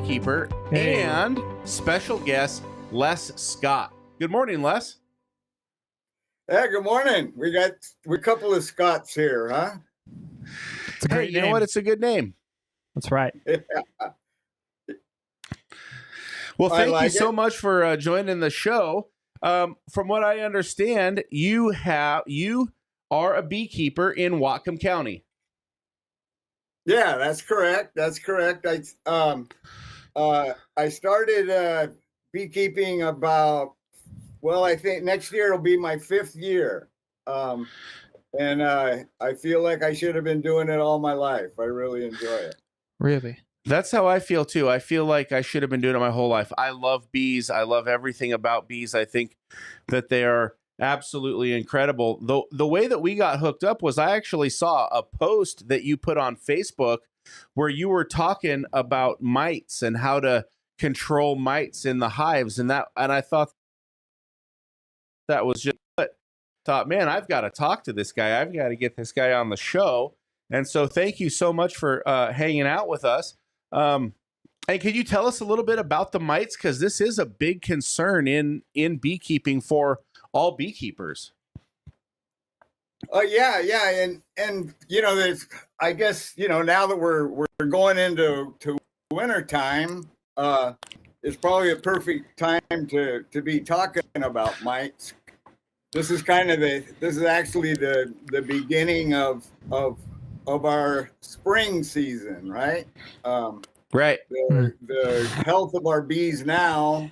beekeeper, Hey. and special guest, Les Scott. Good morning, Les. Hey, good morning. We a couple of Scots here, huh? It's a Hey, great you know name. what? It's a good name. That's right. Well, I thank you like so it. much for joining the show. From what I understand, you are a beekeeper in Whatcom County. Yeah, that's correct. That's correct. I started beekeeping I think next year will be my 5th year. And I feel like I should have been doing it all my life. I really enjoy it. Really? That's how I feel too. I feel like I should have been doing it my whole life. I love bees. I love everything about bees. I think that they are absolutely incredible. The way that we got hooked up was I actually saw a post that you put on Facebook where you were talking about mites and how to control mites in the hives, and I thought that was just thought, man, I've got to talk to this guy. I've got to get this guy on the show. And so thank you so much for hanging out with us. And could you tell us a little bit about the mites? Because this is a big concern in beekeeping for all beekeepers. Yeah, and there's, I guess, now that we're going into winter time, it's probably a perfect time to be talking about mites. This is actually the beginning of our spring season, right? Right. The health of our bees now,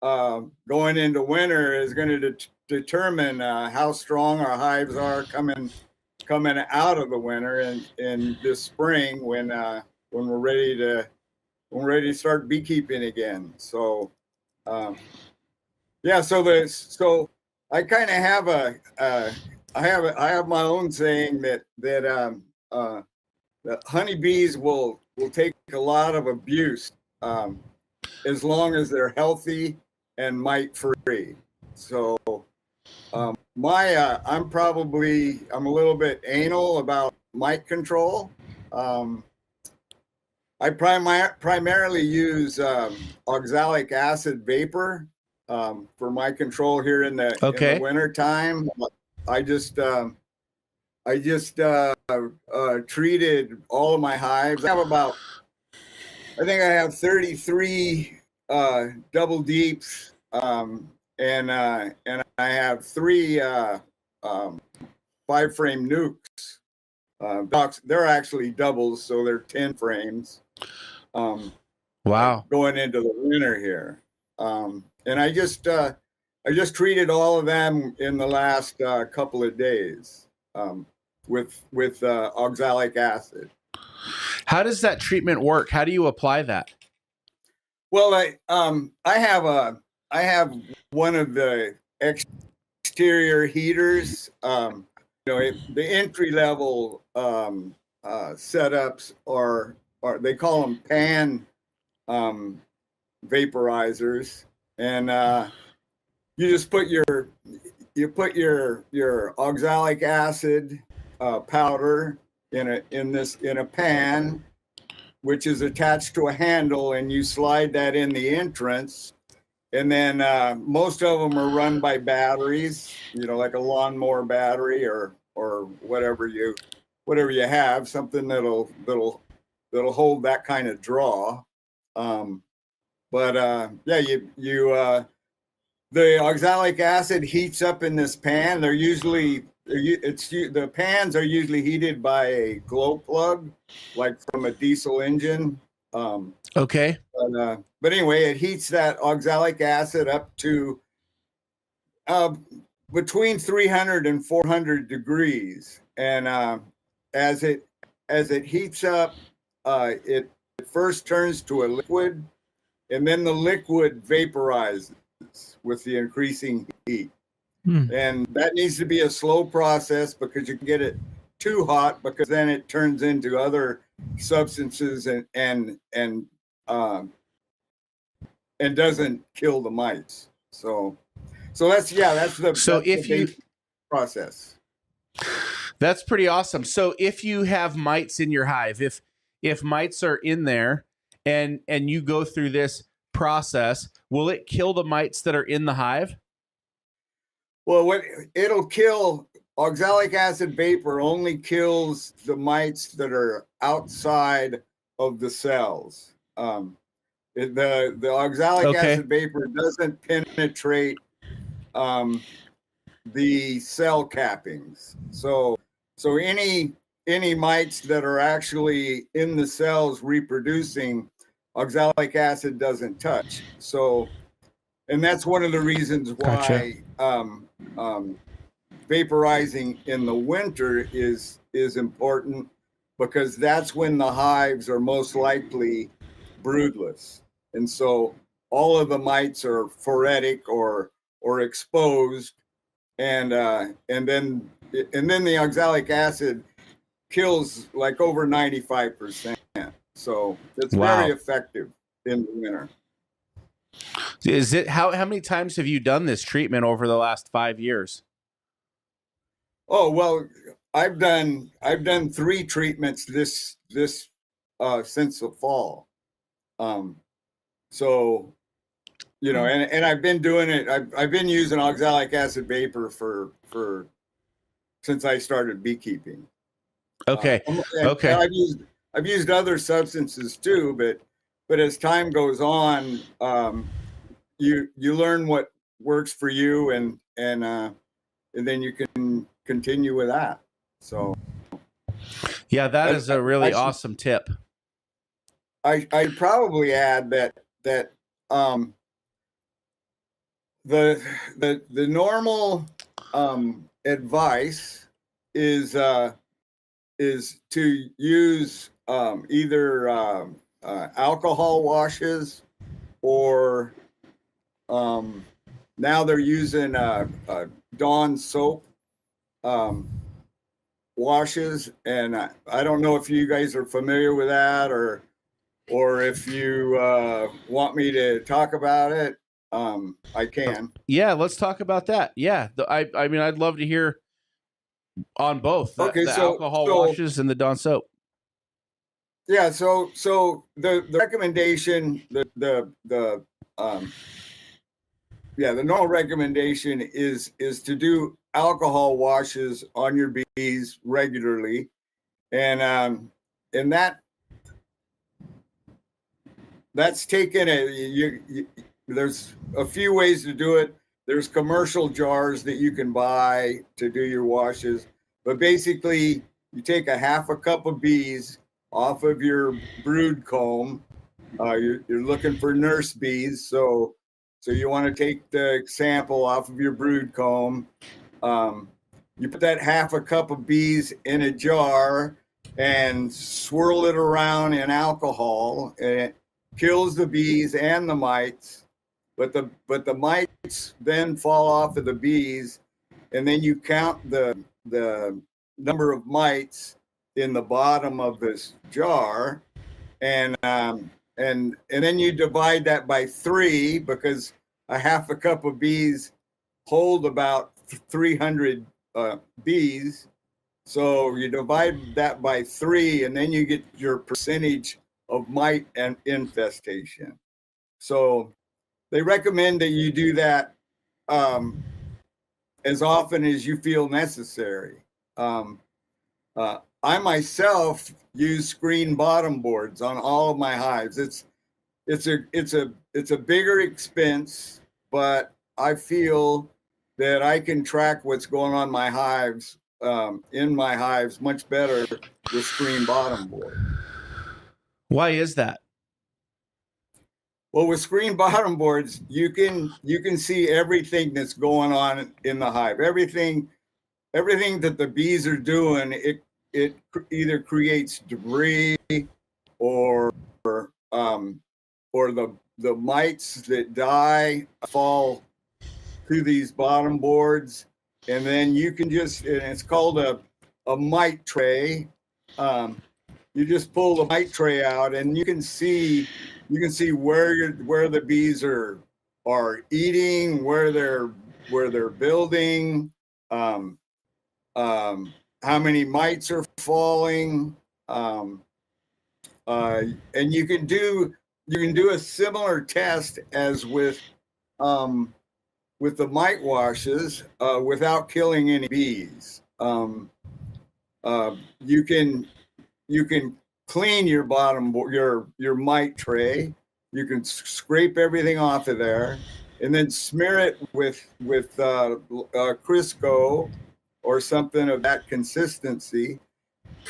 going into winter, is going to determine how strong our hives are coming out of the winter and in this spring when we're ready to start beekeeping again. So so I kind of have I have my own saying that honeybees will take a lot of abuse as long as they're healthy and mite free. So I'm a little bit anal about mite control. I primarily use oxalic acid vapor for my control here in the winter time. I just treated all of my hives. I think I have 33 double deeps, and I have 3 5-frame nucs. They're actually doubles, so they're 10 frames. Wow. Going into the winter here, and I just treated all of them in the last couple of days with oxalic acid. How does that treatment work? How do you apply that? Well, I have one of the exterior heaters. The entry level setups are they call them pan vaporizers, and you just put your oxalic acid powder in a pan, which is attached to a handle, and you slide that in the entrance. And then most of them are run by batteries, like a lawnmower battery or whatever you have, something that'll hold that kind of draw. The oxalic acid heats up in this pan. The pans are usually heated by a glow plug, like from a diesel engine. Okay. But anyway, it heats that oxalic acid up to between 300 and 400 degrees, and as it heats up, it first turns to a liquid, and then the liquid vaporizes with the increasing heat. And that needs to be a slow process, because you can get it too hot, because then it turns into other substances and doesn't kill the mites. So that's the process. That's pretty awesome. So if you have mites in your hive, if mites are in there and you go through this process, will it kill the mites that are in the hive? Well, what it'll kill, oxalic acid vapor only kills the mites that are outside of the cells. The oxalic Okay. acid vapor doesn't penetrate the cell cappings. So any mites that are actually in the cells reproducing, oxalic acid doesn't touch. So, and that's one of the reasons why vaporizing in the winter is important, because that's when the hives are most likely broodless, and so all of the mites are phoretic or exposed, and then the oxalic acid kills like over 95%. So it's very effective in the winter. Is it how many times have you done this treatment over the last 5 years? Oh, well, I've done 3 treatments this since the fall. So, you know, and I've been doing it. I've been using oxalic acid vapor for since I started beekeeping. Okay. And I've used other substances too, but as time goes on, you learn what works for you, and then you can continue with that. So yeah, that is a really awesome tip. I'd probably add that the normal advice is to use either alcohol washes, or now they're using Dawn soap washes, and I don't know if you guys are familiar with that, or if you want me to talk about it. I can. Yeah, let's talk about that. Yeah, I mean, I'd love to hear on both the alcohol washes and the Dawn soap. Yeah, so the recommendation, the normal recommendation is to do alcohol washes on your bees regularly, and that's taken there's a few ways to do it. There's commercial jars that you can buy to do your washes, but basically you take a half a cup of bees off of your brood comb. You're looking for nurse bees, so you want to take the sample off of your brood comb. You put that half a cup of bees in a jar and swirl it around in alcohol, and it kills the bees and the mites. But the mites then fall off of the bees, and then you count the number of mites in the bottom of this jar, and then you divide that by 3, because a half a cup of bees hold about 300 bees. So you divide that by 3, and then you get your percentage of mite and infestation. So they recommend that you do that as often as you feel necessary. I myself use screen bottom boards on all of my hives. It's a bigger expense, but I feel that I can track what's going on in my hives much better with screen bottom board. Why is that? Well, with screen bottom boards, you can see everything that's going on in the hive. Everything that the bees are doing, it either creates debris, or the mites that die fall through these bottom boards, and then you can and it's called a mite tray. You just pull the mite tray out, and you can see where the bees are eating, where they're building, how many mites are falling, And you can do a similar test as with the mite washes without killing any bees. You can clean your your mite tray. You can scrape everything off of there, and then smear it with Crisco or something of that consistency,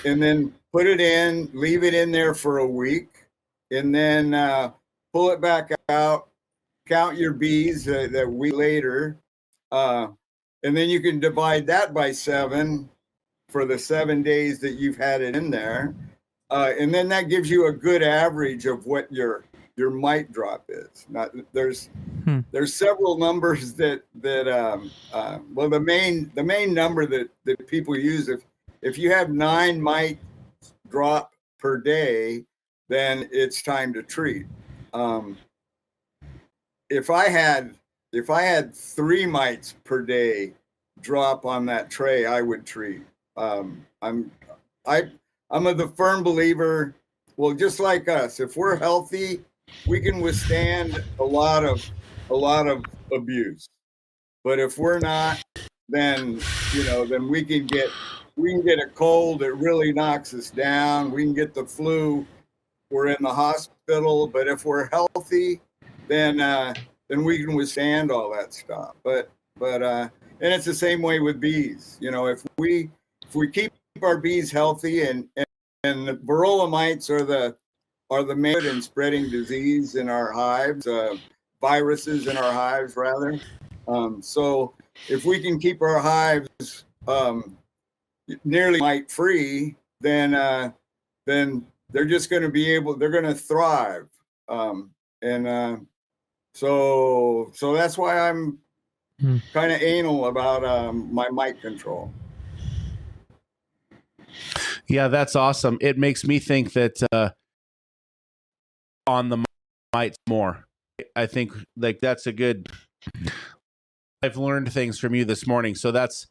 and then put it in, leave it in there for a week, and then pull it back out, count your bees that week later, and then you can divide that by 7 for the 7 days that you've had it in there, and then that gives you a good average of what your mite drop is. Now, there's several numbers that well, the main number that people use, if you have 9 mite drop per day, then it's time to treat. If I had 3 mites per day drop on that tray, I would treat. I'm of the firm believer. Well, just like us, if we're healthy, we can withstand a lot of abuse. But if we're not, then then we can get a cold that really knocks us down. We can get the flu. We're in the hospital. But if we're healthy, then we can withstand all that stuff. But and it's the same way with bees. If we keep our bees healthy, and the varroa mites are the main in spreading disease in our hives, viruses in our hives rather. So if we can keep our hives nearly mite free, then they're just going to they're going to thrive. So that's why I'm kind of anal about my mite control. Yeah, that's awesome. It makes me think that on the mites more. I think that's a good. I've learned things from you this morning, so that's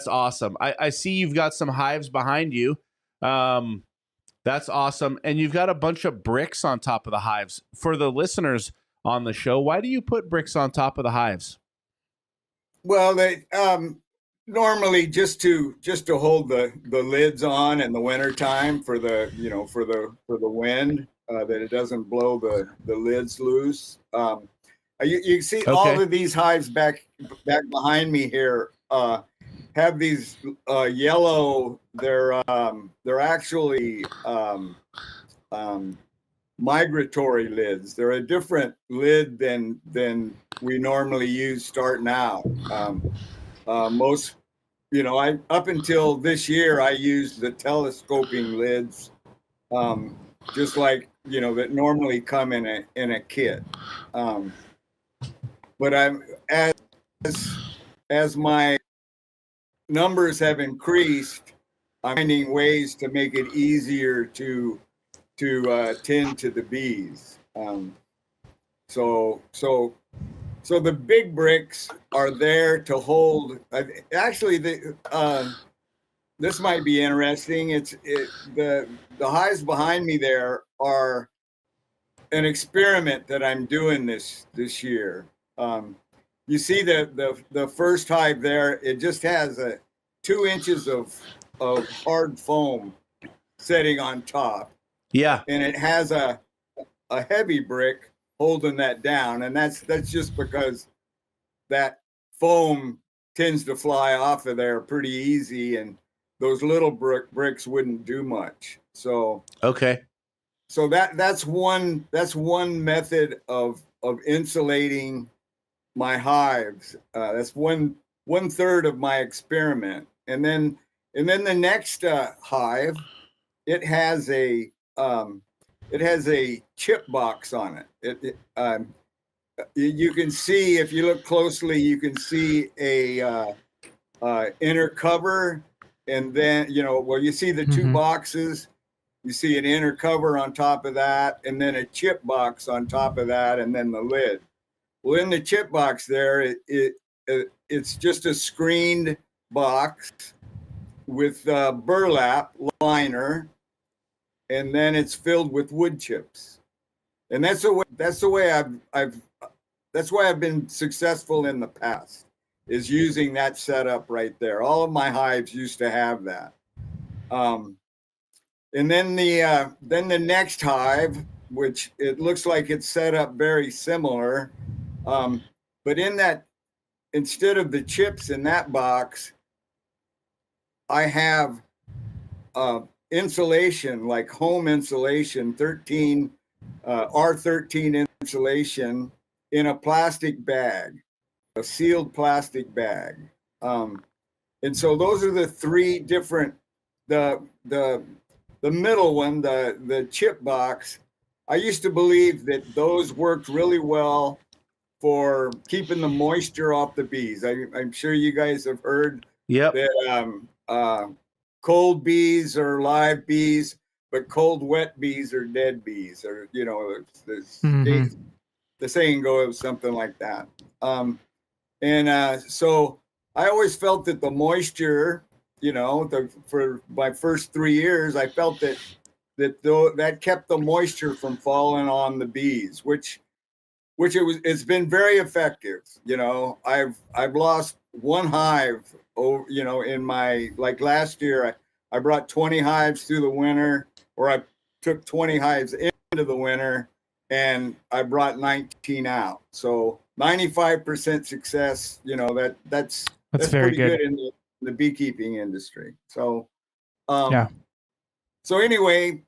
awesome. I see you've got some hives behind you. That's awesome, and you've got a bunch of bricks on top of the hives. For the listeners on the show, why do you put bricks on top of the hives? Well, they normally just to hold the lids on in the wintertime for the for the wind, that it doesn't blow the lids loose. You see all of these hives back behind me here have these yellow. They're actually migratory lids. They're a different lid than we normally use starting out. Most, I up until this year I used the telescoping lids, just like that normally come in a kit. But as my numbers have increased, I'm finding ways to make it easier to tend to the bees. So the big bricks are there to hold. Actually, this might be interesting. The hives behind me there are an experiment that I'm doing this year. You see the first hive there. It just has 2 inches of hard foam setting on top. Yeah, and it has a heavy brick holding that down, and that's just because that foam tends to fly off of there pretty easy, and those little bricks wouldn't do much. So so that's one method of insulating my hives. That's one third of my experiment. And then the next hive, it has a chip box on it. You can see, if you look closely, you can see a inner cover, and then you see the 2 boxes. You see an inner cover on top of that, and then a chip box on top of that, and then the lid. Well, in the chip box there, it's just a screened box with burlap liner, and then it's filled with wood chips. And that's the way that's why I've been successful in the past, is using that setup right there. All of my hives used to have that. And then the next hive, which it looks like it's set up very similar, but in that, instead of the chips in that box, I have insulation, like home insulation, R13 insulation in a plastic bag, a sealed plastic bag. And so those are the three different, the middle one, the chip box. I used to believe that those worked really well for keeping the moisture off the bees. I'm sure you guys have heard that cold bees are live bees, but cold, wet bees are dead bees, or, you know, the saying goes something like that. So I always felt that the moisture, you know, for my first 3 years, I felt that kept the moisture from falling on the bees, which it's been very effective. You know, I've lost one hive, you know, in my, like last year, I brought 20 hives through the winter, or I took 20 hives into the winter, and I brought 19 out. So 95% success, you know, that's very pretty good in the beekeeping industry. So, yeah. So anyway,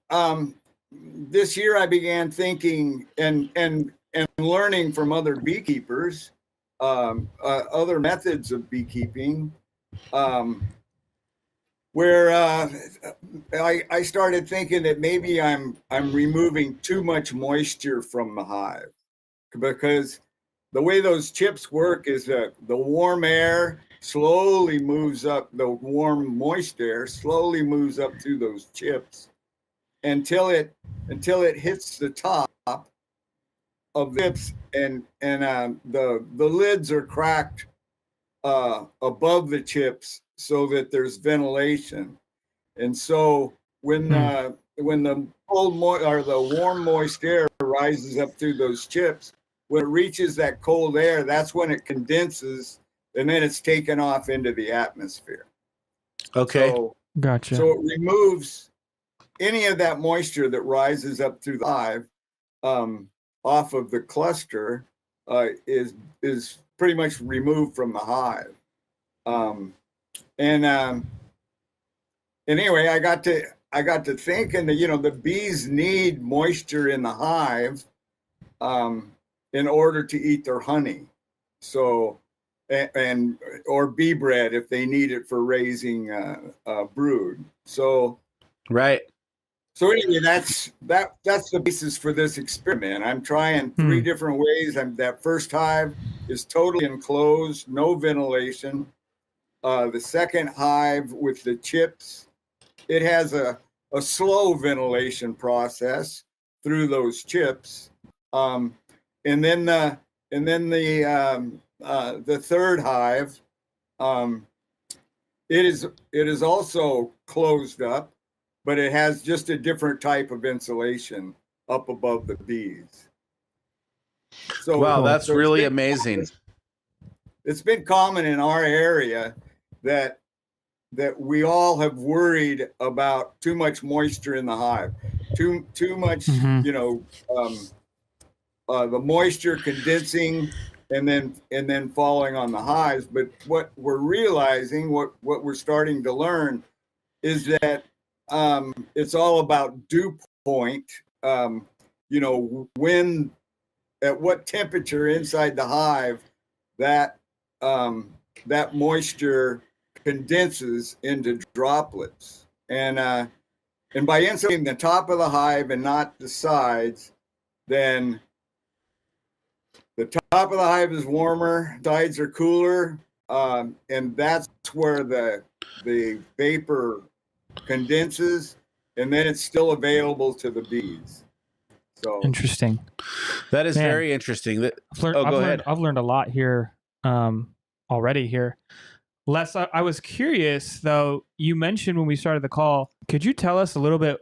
this year I began thinking and learning from other beekeepers, other methods of beekeeping, where I started thinking that maybe I'm removing too much moisture from the hive, because the way those chips work is that the warm air slowly moves up, the warm moist air slowly moves up through those chips until it hits the top of the chips, and the lids are cracked above the chips so that there's ventilation. And so when the cold or the warm moist air rises up through those chips, when it reaches that cold air, that's when it condenses, and then it's taken off into the atmosphere. Okay. So, Gotcha. So it removes any of that moisture that rises up through the hive off of the cluster, is pretty much removed from the hive. Anyway, I got to thinking that, you know, the bees need moisture in the hive in order to eat their honey. So, or bee bread if they need it for raising brood. So, right. So anyway, that's the basis for this experiment. I'm trying 3 different ways. That first hive is totally enclosed, no ventilation. The second hive with the chips, it has a slow ventilation process through those chips, and then the third hive, it is also closed up, but it has just a different type of insulation up above the bees. So wow, that's really amazing. It's been common in our area that we all have worried about too much moisture in the hive, too much, you know, the moisture condensing and then falling on the hives. But what we're realizing, what we're starting to learn, is that it's all about dew point. You know, at what temperature inside the hive that moisture condenses into droplets, and by insulating the top of the hive and not the sides, then the top of the hive is warmer, sides are cooler, and that's where the vapor condenses, and then it's still available to the bees. So interesting. That is very interesting. I've learned a lot here already here. Les, I was curious though, you mentioned when we started the call, could you tell us a little bit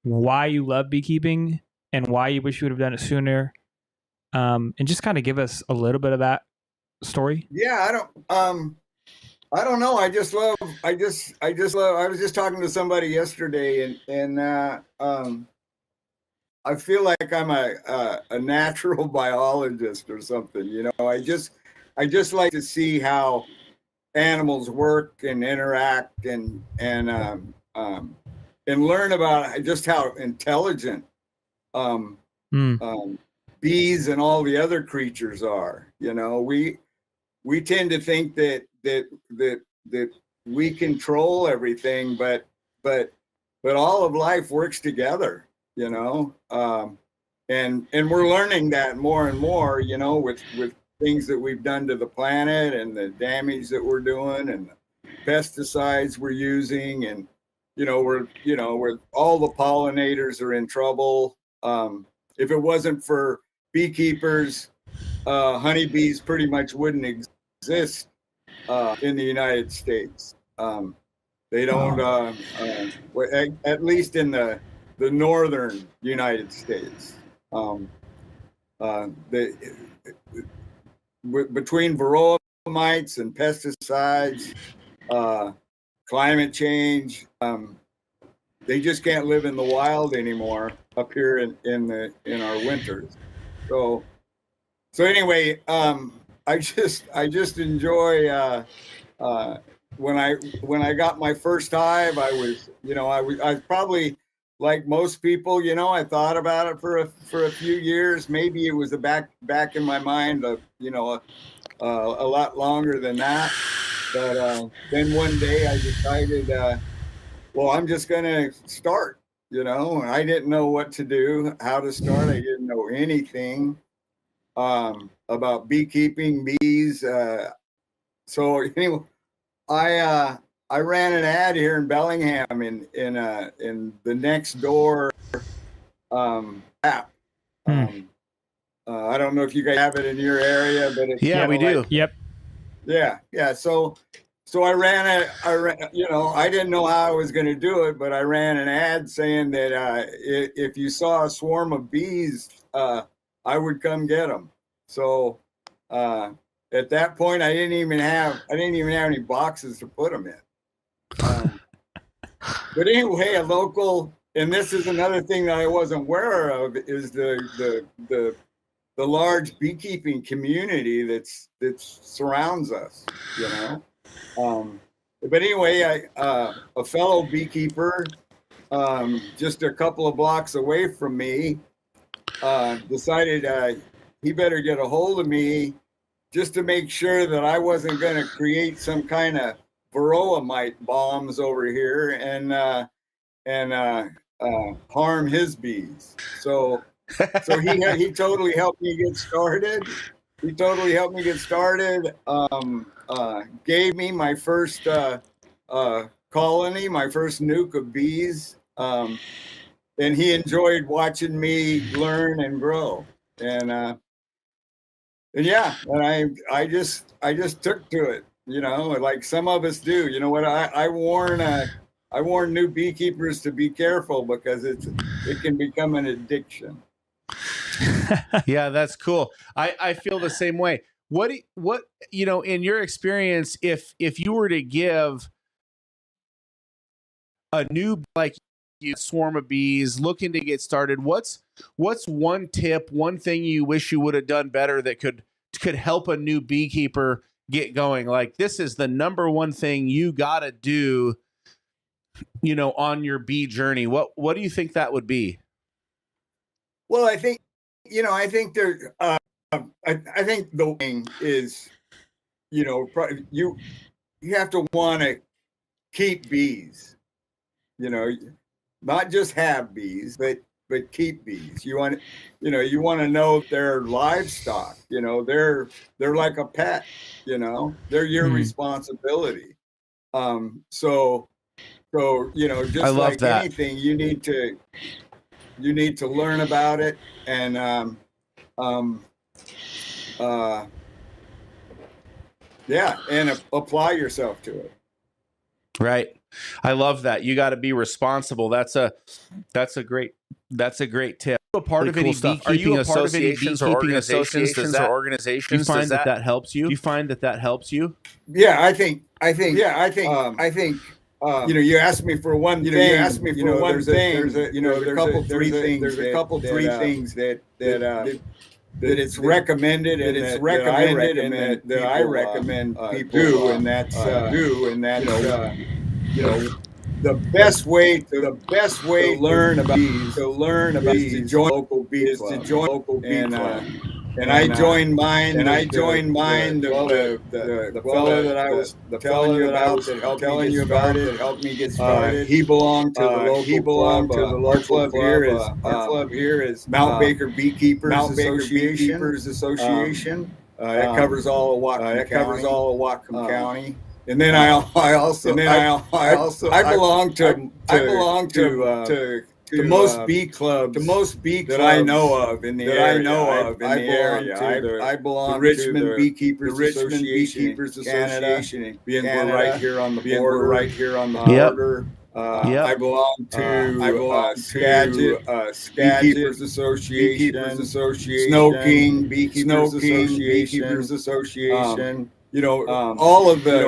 why you love beekeeping and why you wish you would have done it sooner. And just kind of give us a little bit of that story. Yeah, I don't know. I just love. I was just talking to somebody yesterday, and I feel like I'm a natural biologist or something. You know, I just like to see how animals work and interact and learn about just how intelligent um, bees and all the other creatures are. You know, we tend to think that we control everything, but all of life works together, you know. And we're learning that more and more, you know, with things that we've done to the planet and the damage that we're doing and the pesticides we're using, and we're all the pollinators are in trouble. If it wasn't for beekeepers, honeybees pretty much wouldn't exist in the United States. They don't, at least in the northern United States. Between varroa mites and pesticides, climate change, they just can't live in the wild anymore up here in our winters. So anyway, I just enjoy when I got my first hive. I was probably like most people, you know. I thought about it for a few years. Maybe it was back in my mind of a lot longer than that. But then one day I decided, well, I'm just going to start. You know, I didn't know what to do, how to start. I didn't know anything about beekeeping, bees. So anyway, I ran an ad here in Bellingham in the next door app. I don't know if you guys have it in your area, but it's we do. Yep. Yeah. So I ran I didn't know how I was going to do it, but I ran an ad saying that if you saw a swarm of bees, I would come get them. So at that point, I didn't even have any boxes to put them in. But anyway, a local, and this is another thing that I wasn't aware of, is the large beekeeping community that surrounds us, you know. But anyway, a fellow beekeeper, just a couple of blocks away from me, decided he better get a hold of me just to make sure that I wasn't going to create some kind of varroa mite bombs over here and harm his bees. So he totally helped me get started. Gave me my first colony, my first nuke of bees, and he enjoyed watching me learn and grow. And yeah, and I just took to it, you know, like some of us do. You know what? I warn new beekeepers to be careful because it can become an addiction. Yeah, that's cool. I feel the same way. What in your experience, if you were to give a new swarm of bees looking to get started, what's one tip, one thing you wish you would have done better that could help a new beekeeper get going? Like, this is the number one thing you got to do, on your bee journey. What do you think that would be? Well, I think there. I think the thing is, you have to want to keep bees. You know, not just have bees, but keep bees. You want to know their livestock. You know, they're like a pet. You know, they're your responsibility. So just like that. anything, you need to learn about it and and apply yourself to it. Right. I love that. You got to be responsible. That's a great tip. A part of any beekeeping associations or organizations? Do you find that helps you? Do you find that helps you? Yeah, I think. You asked me for one thing. You asked me for one thing. There's a couple three things that it's recommended and that I recommend people do, and that's the best way to learn about bees is to join local bee club. And I joined mine. The fellow that I was telling you about that helped me get started. He belonged to the local club here. Our club here is Mount Baker Beekeepers Association. That covers all of Whatcom County. And then I belong to most bee clubs that I know of in the area. I belong to the Richmond Beekeepers Association, being we're right here on the border. I belong to Skagit Beekeepers Association, Snow King Beekeepers Association. All of the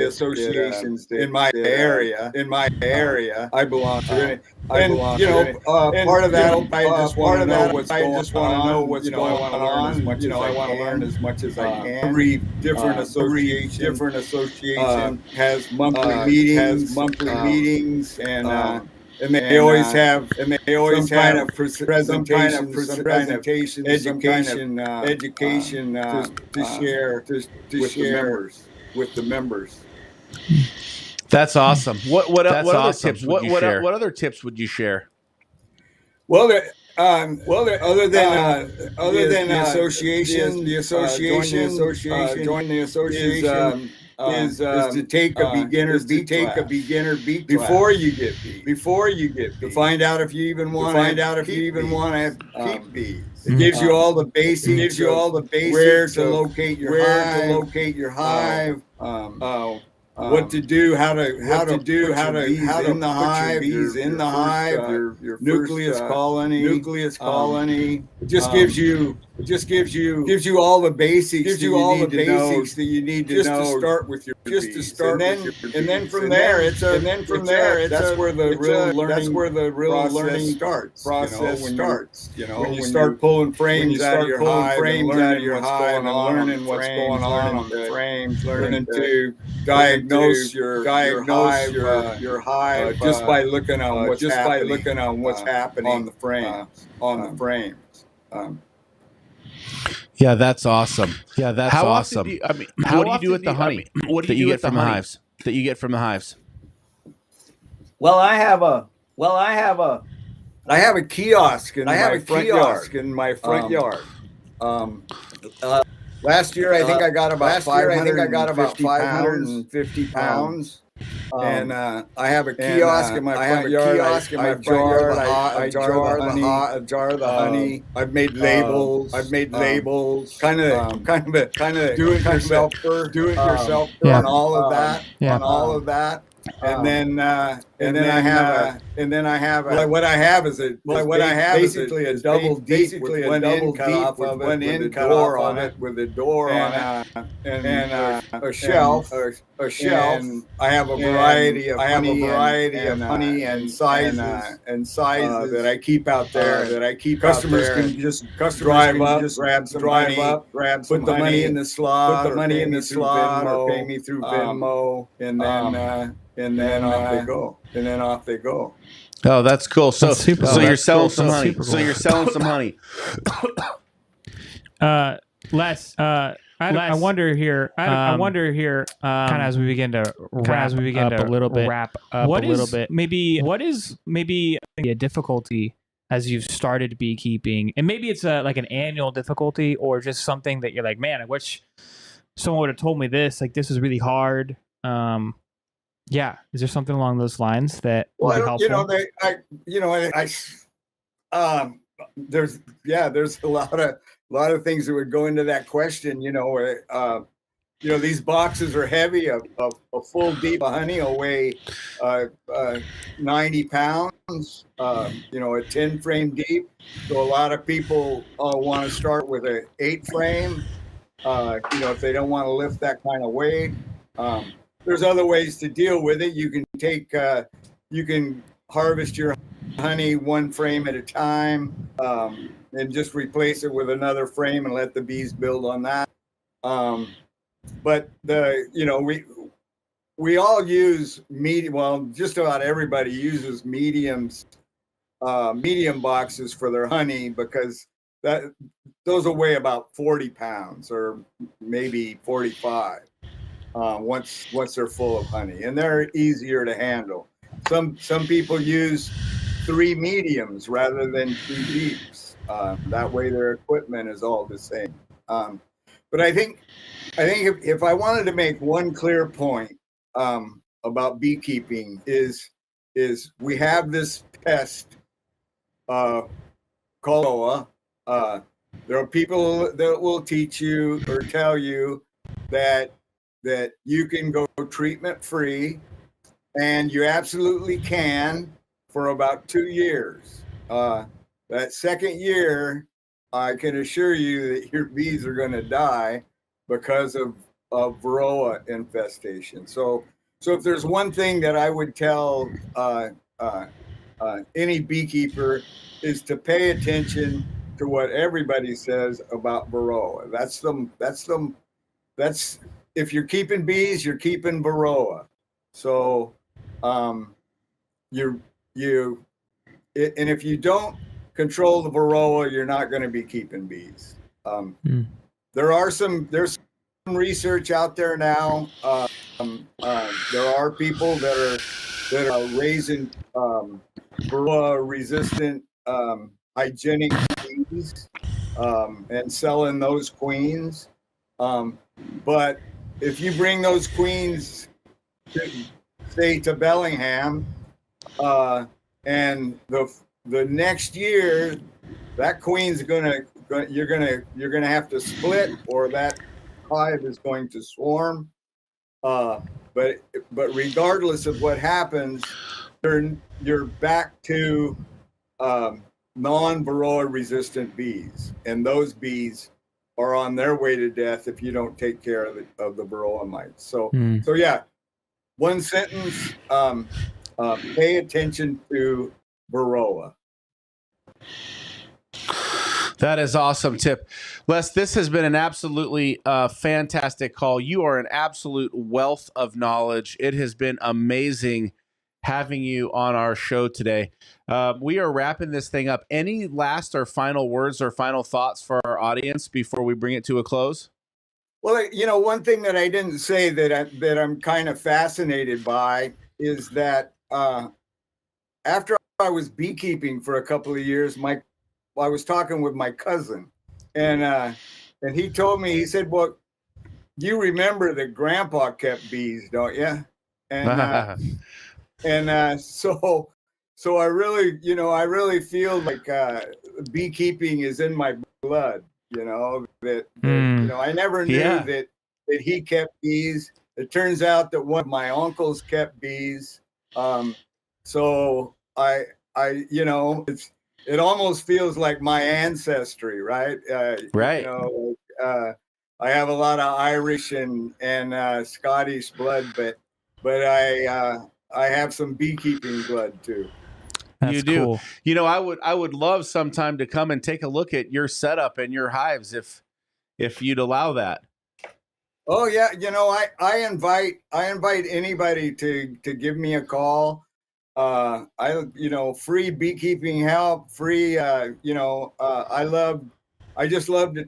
associations in my area. I belong to. Part of that, I just want to know what's going on. As much as I want to learn as much as I can. Every different association has monthly meetings, and they always have some kind of presentation, education to share with the members. That's awesome. What other tips would you share? What other tips would you share? Well, other than the association, join the association. Is to take a beginner beat before you get bees. To find out if you even want to keep bees. It gives you all the basics. Where to locate your hive. What to do, how to in the hive, your nucleus colony. It just gives you all the basics. That you need to know to start with your bees. And then from there, that's where the real learning starts. When you start pulling frames out of your hive, learning what's going on on the frames, learning to diagnose your hive just by looking on what's happening on the frames. Yeah, that's awesome. What do you do with the honey? What do you get from the hives? Well, I have a kiosk in my front yard. Last year, I think I got about 550 pounds. And I have a kiosk in my front yard. I jar the honey. I've made labels. Kind of do it yourself on all of that. And then I have what I have is basically a double deep with one end cut off of it with a door on it and a shelf. And I have a variety of honey and sizes that I keep out there. Customers can just drive up, grab some put the money in the slot, or pay me through Venmo, and then off they go. Oh, that's cool. So you're selling some honey. Cool. Les, I wonder here, kind of as we begin to wrap up a little bit. What is maybe a difficulty as you've started beekeeping, and maybe it's like an annual difficulty, or just something that you're like, man, I wish someone would have told me this. Like, this is really hard. Yeah, is there something along those lines that would be helpful? There's a lot of things that would go into that question. these boxes are heavy. A full deep of honey will weigh 90 pounds, a 10 frame deep. So a lot of people want to start with an 8 frame, if they don't want to lift that kind of weight. There's other ways to deal with it. You can harvest your honey 1 frame at a time, and just replace it with another frame and let the bees build on that. But we all use medium. Well, just about everybody uses medium boxes for their honey, because those will weigh about 40 pounds or maybe 45 once they're full of honey, and they're easier to handle. Some people use 3 mediums rather than 3 deeps. That way their equipment is all the same. But I think if I wanted to make one clear point about beekeeping is we have this pest called varroa. There are people that will teach you or tell you that you can go treatment free, and you absolutely can for about 2 years. That second year, I can assure you that your bees are going to die because of varroa infestation. So if there's one thing that I would tell any beekeeper, is to pay attention to what everybody says about varroa. That's if you're keeping bees, you're keeping varroa. So and if you don't control the varroa, you're not going to be keeping bees. There's some research out there now. There are people that are raising varroa resistant hygienic bees and selling those queens. But if you bring those queens to Bellingham, and the next year, that queen's you're gonna have to split, or that hive is going to swarm. But regardless of what happens, you're back to non-varroa resistant bees, and those bees are on their way to death if you don't take care of the varroa mites. So yeah, one sentence: pay attention to varroa. That is awesome tip. Les, this has been an absolutely fantastic call. You are an absolute wealth of knowledge. It has been amazing having you on our show today. We are wrapping this thing up. Any last or final words or final thoughts for our audience before we bring it to a close? Well, one thing that I didn't say that I'm kind of fascinated by is that after I was beekeeping for a couple of years, I was talking with my cousin, and he told me, he said, "Well, you remember that Grandpa kept bees, don't you?" And so I really feel like beekeeping is in my blood. I never knew that he kept bees. It turns out that one of my uncles kept bees. So it almost feels like my ancestry, right? Right. I have a lot of Irish and Scottish blood, but I have some beekeeping blood too. That's you do. Cool. I would love sometime to come and take a look at your setup and your hives if you'd allow that. Oh yeah, I invite anybody to give me a call. Free beekeeping help, free. I just love to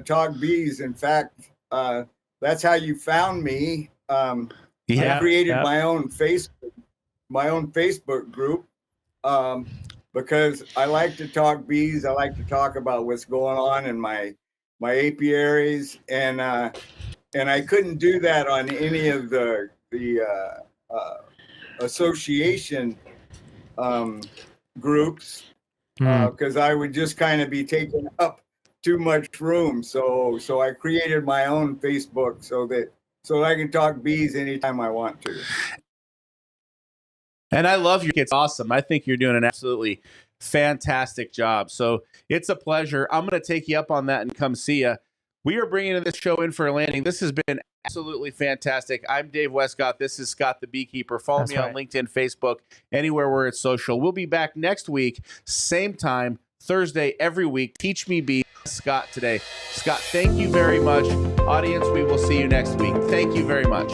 talk bees. In fact, that's how you found me. I created my own Facebook group because I like to talk bees. I like to talk about what's going on in my apiaries, and I couldn't do that on any of the association groups because I would just kind of be taken up too much room. So I created my own Facebook so I can talk bees anytime I want to. And I love your kids. Awesome. I think you're doing an absolutely fantastic job. So it's a pleasure. I'm going to take you up on that and come see you. We are bringing this show in for a landing. This has been absolutely fantastic. I'm Dave Wescott. This is Scott the Beekeeper. Follow me on LinkedIn, Facebook, anywhere where it's social. We'll be back next week, same time, Thursday every week. Teach Me Bee, Scott today. Scott, thank you very much. Audience, we will see you next week. Thank you very much.